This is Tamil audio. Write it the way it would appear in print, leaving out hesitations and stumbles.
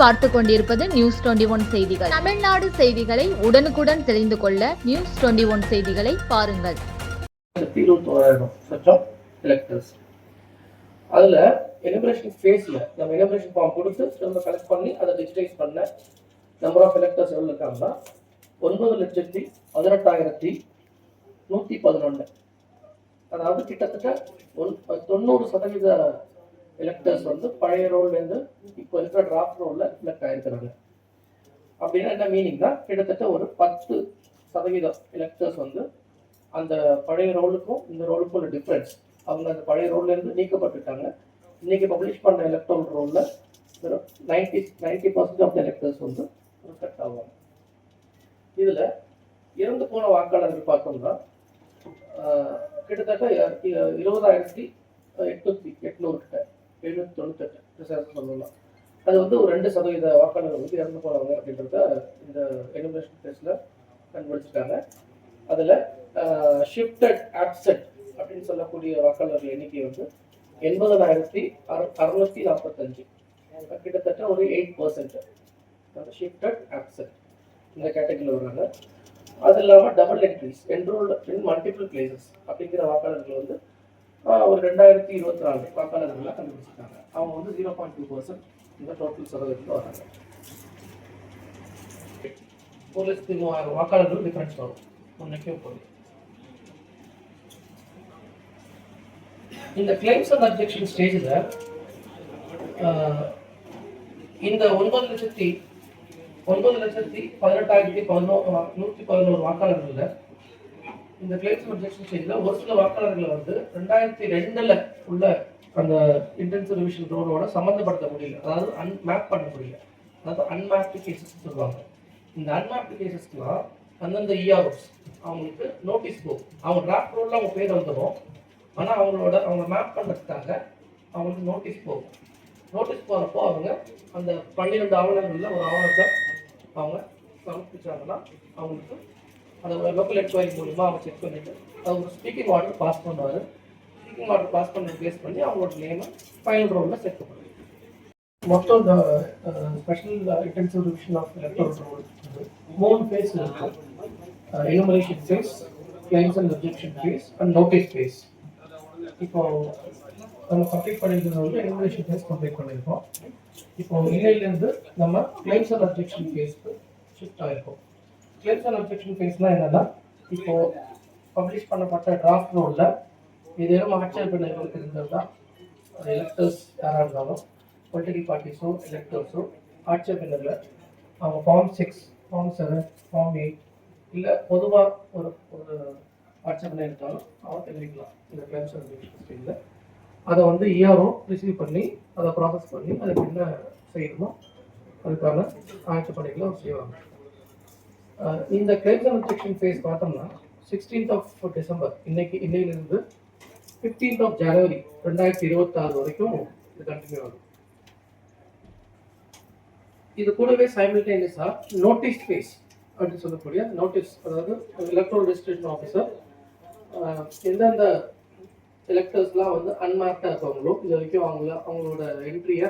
பார்த்து கொண்டிருப்பது நியூஸ் 21 செய்திகள். தமிழ்நாடு செய்திகளை உடனுக்குடன் தெரிந்து கொள்ள நியூஸ் 21 செய்திகளை பாருங்கள். 21,000 எலக்டர்ஸ். அதுல எலிமினேஷன் ஃபேஸ்ல நம்ம எலிமினேஷன் ஃபார்ம் கொடுத்து நம்ம கலெக்ட் பண்ணி அதை டிஜிட்டைஸ் பண்ண நம்பர் ஆஃப் எலக்டர்ஸ் எவ்வளவு இருக்காங்கன்னா 9,111,111. அதாவது கிட்டத்தட்ட 90% எலக்டர்ஸ் வந்து பழைய ரோல்லேருந்து இப்போ இருக்கிற டிராஃப்ட் ரோலில் ரிஃப்ளெக்ட் ஆகிருக்கிறாங்க. அப்படின்னா என்ன மீனிங்னா கிட்டத்தட்ட ஒரு 10% எலக்டர்ஸ் வந்து அந்த பழைய ரோலுக்கும் இந்த ரோலுக்கும் ஒரு டிஃப்ரென்ஸ். அவங்க அந்த பழைய ரோல்லேருந்து நீக்கப்பட்டுட்டாங்க. இன்னைக்கு பப்ளிஷ் பண்ண எலக்ட்ரல் ரோலில் 90% ஆஃப் த எலக்டர்ஸ் வந்து ரிஃப்ளெக்ட் ஆகுவாங்க. இதில் இறந்து போன வாக்காளர்கள் பார்த்தோம்னா கிட்டத்தட்ட 20,800 கிட்ட 798 சொல்லலாம். அது வந்து ஒரு 2% வாக்காளர்கள் வந்து இறந்து போனவங்க அப்படின்றத இந்த எலிமினேஷன் டெஸ்ட்ல கண்டுபிடிச்சிட்டாங்க. அதில் ஷிஃப்டட் ஆப்சென்ட் அப்படின்னு சொல்லக்கூடிய வாக்காளர்கள் எண்ணிக்கை வந்து 80,645, கிட்டத்தட்ட ஒரு 8% ஷிஃப்டட் ஆப்சென்ட் இந்த கேட்டகரியில் வர்றாங்க. அது இல்லாமல் double entries enrolled in multiple places அப்படிங்கிற வாக்காளர்கள் வந்து ஒரு 2024 வாக்காளர்களாக கண்டுபிடிச்சிருக்காங்க. அவங்க வந்து 0.2% இந்த டோட்டல் சதவீதத்தில் வராங்க. 1,03,000 வாக்காளர்கள் டிஃபரன்ஸ் வரும் முன்னைக்கும் போது. இந்த கிளைம்ஸ் அண்ட் அப்ஜெக்ஷன் ஸ்டேஜில் இந்த 9,18,111 வாக்காளர்கள் இந்த கிளைம்ஸ் அண்ட் அப்ஜெக்ஷன் ஸ்டேஜில் ஒரு சில வாக்காளர்களை வந்து 2002 உள்ள அந்த இன்டென்சிவ் ரிவிஷன் ரோலோட சம்மந்தப்படுத்த முடியல, அதாவது அன்மேப் பண்ண முடியல. அதாவது அன்மேப்டு கேசஸ் சொல்லுவாங்க. இந்த அன்மேப்டு கேசஸ்க்குலாம் அந்தந்த இஆர்ஓஸ் அவங்களுக்கு நோட்டீஸ் போகும். அவங்க டிராஃப்ட் ரோலில் அவங்க பேர் வந்துடும், ஆனால் அவங்க மேப் பண்ணுறதுக்காக அவங்களுக்கு நோட்டீஸ் போகும். நோட்டீஸ் போகிறப்போ அவங்க அந்த 12 ஆவணங்களில் ஒரு ஆவணத்தை அவங்க சமர்ப்பிச்சாங்கன்னா அவங்களுக்கு அதை லோக்கல் என்கொயரி மூலிமா அவங்க செக் பண்ணிவிட்டு அது ஒரு ஸ்பீக்கிங் ஆர்டர் பாஸ் பண்ணுவார். ஸ்பீக்கிங் ஆர்டர் பாஸ் பண்ண பேஸ் பண்ணி அவங்களோட நேமை ஃபைனல் ரோலில் சேர்க்க முடியும். மொத்தம் இந்த special intensive revision of electoral roll 3 phase இருக்கும். Enumeration phase, claims and objection phase and notice phase. இப்போ நம்ம கம்ப்ளீட் பண்ணியிருக்கிறது வந்து எனுமரேஷன் ஃபேஸ் கம்ப்ளீட் பண்ணியிருக்கோம். இப்போ இன்னையிலேருந்து நம்ம கிளைம்ஸ் அண்ட் அப்ஜெக்ஷன் ஃபேஸ்க்கு ஷிஃப்ட் ஆகிருக்கோம். கிளைம்ஸ் அண்ட் அப்ஜெக்ஷன் ஃபேஸ்னால் என்னென்னா, இப்போ பப்ளிஷ் பண்ணப்பட்ட டிராஃப்ட் ரோலில் ஏதேனும் ஆட்சேபனைகள் இருந்ததுன்னா எலக்டர்ஸ் யாராக இருந்தாலும் பொலிட்டிக்கல் பார்ட்டிஸோ எலக்டர்ஸோ ஆட்சேபனைகளை அவங்க ஃபார்ம் 6, ஃபார்ம் 7, ஃபார்ம் 8 இல்லை பொதுவாக ஒரு ஆட்சேபனை எடுத்தாலும் அவங்க தெரிவிக்கலாம். இந்த கிளைம்ஸ் அண்ட் அப்ஜெக்ஷன் ஸ்டேஜில் அதை வந்து இஆர்ஓ ரிசீவ் பண்ணி அதை ப்ராசஸ் பண்ணி அதுக்கு என்ன செய்யணுமோ அதுக்கான ஆட்சேபனைகளை அவர் செய்வாங்க. இந்த கிளைம்ஸ் அண்ட் அப்ஜெக்ஷன் ஃபேஸ் பார்த்தோம்னா 16th December இன்னையிலிருந்து 15th January 2026 வரைக்கும் இது கண்டினியூ ஆகும். இது கூடவே சைமல்டேனியஸாக நோட்டீஸ் ஃபேஸ் அப்படின்னு சொல்லக்கூடிய நோட்டீஸ், அதாவது எலக்ட்ரல் ரெஜிஸ்ட்ரேஷன் ஆஃபீஸர் எந்தெந்த எலக்டர்ஸ்லாம் வந்து அன்மார்க்டாக இருப்பாங்களோ இது வரைக்கும் அவங்களோட என்ட்ரியை